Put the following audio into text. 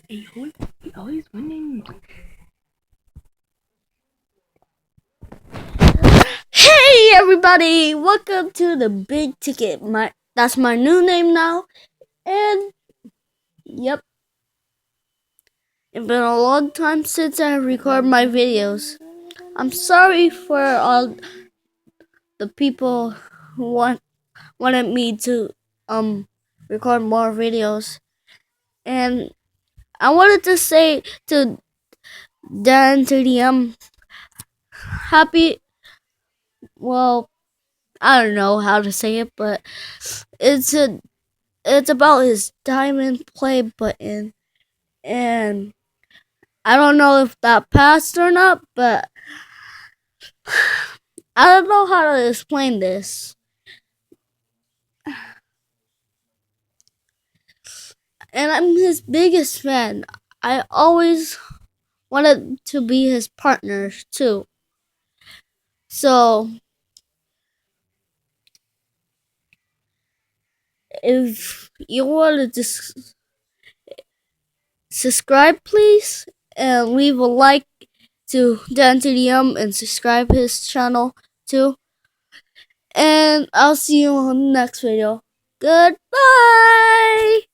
He always winning. Hey everybody! Welcome to the Big Ticket. That's my new name now. And yep, it's been a long time since I record my videos. I'm sorry for all the people who wanted me to record more videos. And I wanted to say to Dan to the happy, well, I don't know how to say it, but it's a it's about his diamond play button. And I don't know if that passed or not, but I don't know how to explain this. And I'm his biggest fan. I always wanted to be his partner too. So if you want to just subscribe, please, and leave a like to Dan to the and subscribe his channel too. And I'll see you on the next video. Goodbye!